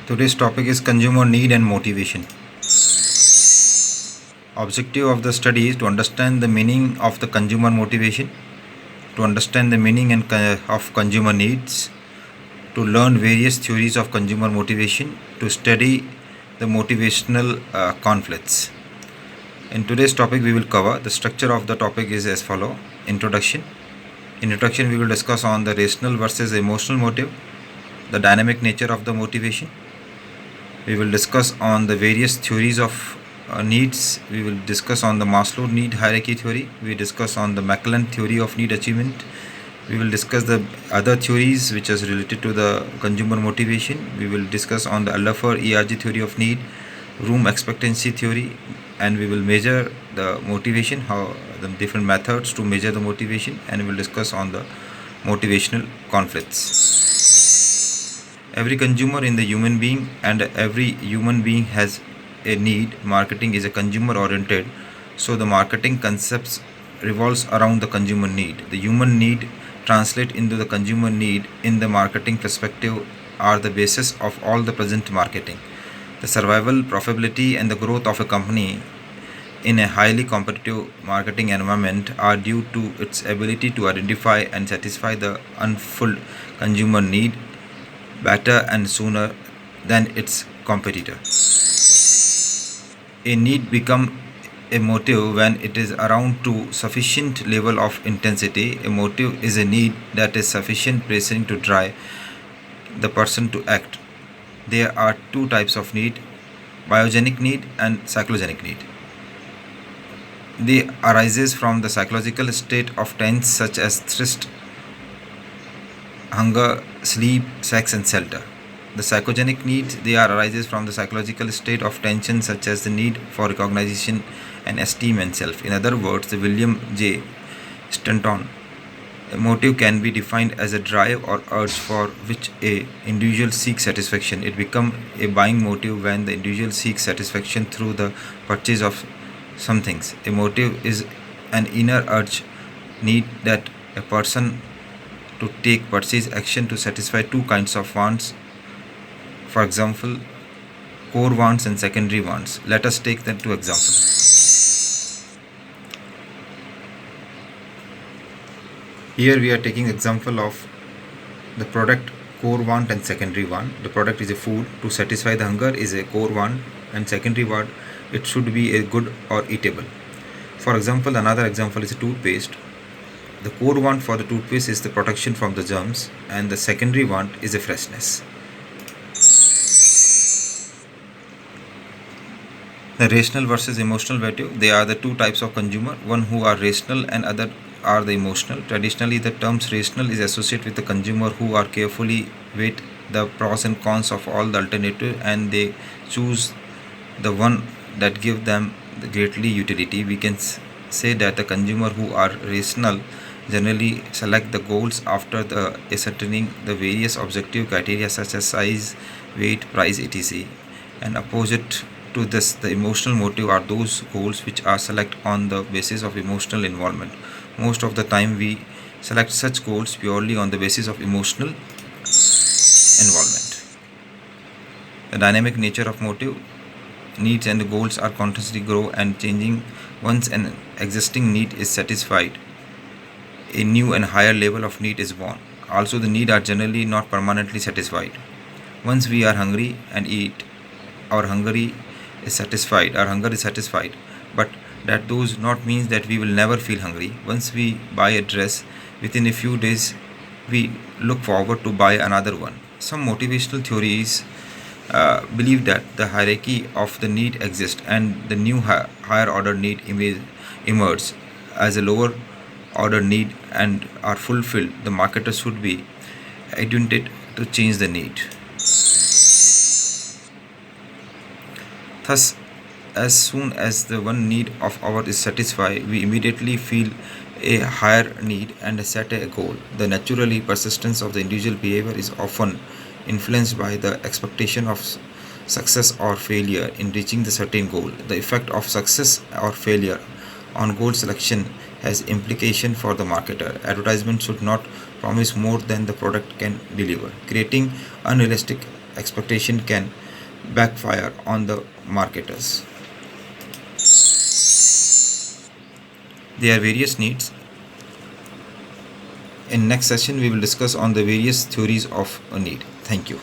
Today's topic is consumer need and motivation. Objective of the study is to understand the meaning of the consumer motivation, to understand the meaning of consumer needs, to learn various theories of consumer motivation, to study the motivational conflicts. In today's topic, we will cover the structure of the topic is as follow: introduction. In introduction, we will discuss on the rational versus emotional motive, the dynamic nature of the motivation. We will discuss on the various theories of needs. We will discuss on the Maslow need hierarchy theory. We discuss on the McClellan theory of need achievement. We will discuss the other theories which is related to the consumer motivation. We will discuss on the Alderfer ERG theory of need, room expectancy theory, and we will measure the motivation, how the different methods to measure the motivation, and we will discuss on the motivational conflicts. Every consumer in the human being and every human being has a need. Marketing is a consumer oriented, so the marketing concepts revolves around the consumer need. The human need translate into the consumer need in the marketing perspective are the basis of all the present marketing. The survival, profitability and the growth of a company in a highly competitive marketing environment are due to its ability to identify and satisfy the unfulfilled consumer need better and sooner than its competitor. A need becomes a motive when it is around to sufficient level of intensity. A motive is a need that is sufficient pressing to drive the person to act. There are two types of need: biogenic need and psychogenic need. They arises from the psychological state of tense such as thirst, hunger, sleep, sex and shelter. The psychogenic needs, they are arises from the psychological state of tension such as the need for recognition and esteem and self. In other words, the William J. Stanton, a motive can be defined as a drive or urge for which a individual seeks satisfaction. It becomes a buying motive when the individual seeks satisfaction through the purchase of some things. A motive is an inner urge need that a person to take purchase action to satisfy two kinds of wants. For example, core wants and secondary wants. Let us take them two examples. Here we are taking example of the product core want and secondary want. The product is a food. To satisfy the hunger is a core want, and secondary want, it should be a good or eatable. For example, another example is a toothpaste. The core want for the toothpaste is the protection from the germs, and the secondary want is a freshness. The rational versus emotional motive, they are the two types of consumer, one who are rational and other are the emotional. Traditionally, the terms rational is associated with the consumer who are carefully weigh the pros and cons of all the alternative and they choose the one that give them the greatly utility. We can say that the consumer who are rational generally select the goals after the ascertaining the various objective criteria such as size, weight, price, etc. And opposite to this, the emotional motive are those goals which are select on the basis of emotional involvement. Most of the time we select such goals purely on the basis of emotional involvement. The dynamic nature of motive, needs and goals are constantly grow and changing. Once an existing need is satisfied, a new and higher level of need is born. Also, the needs are generally not permanently satisfied. Once we are hungry and eat, our hunger is satisfied, but that does not mean that we will never feel hungry. Once we buy a dress, within a few days we look forward to buy another one. Some motivational theories believe that the hierarchy of the need exists and the new higher order need emerge as a lower order need and are fulfilled. The marketer should be educated to change the need. Thus, as soon as the one need of ours is satisfied, we immediately feel a higher need and set a goal. The naturally persistence of the individual behavior is often influenced by the expectation of success or failure in reaching the certain goal. The effect of success or failure on goal selection has implication for the marketer. Advertisement should not promise more than the product can deliver, creating unrealistic expectation can backfire on the marketers. There are various needs. In next session, we will discuss on the various theories of a need. Thank you.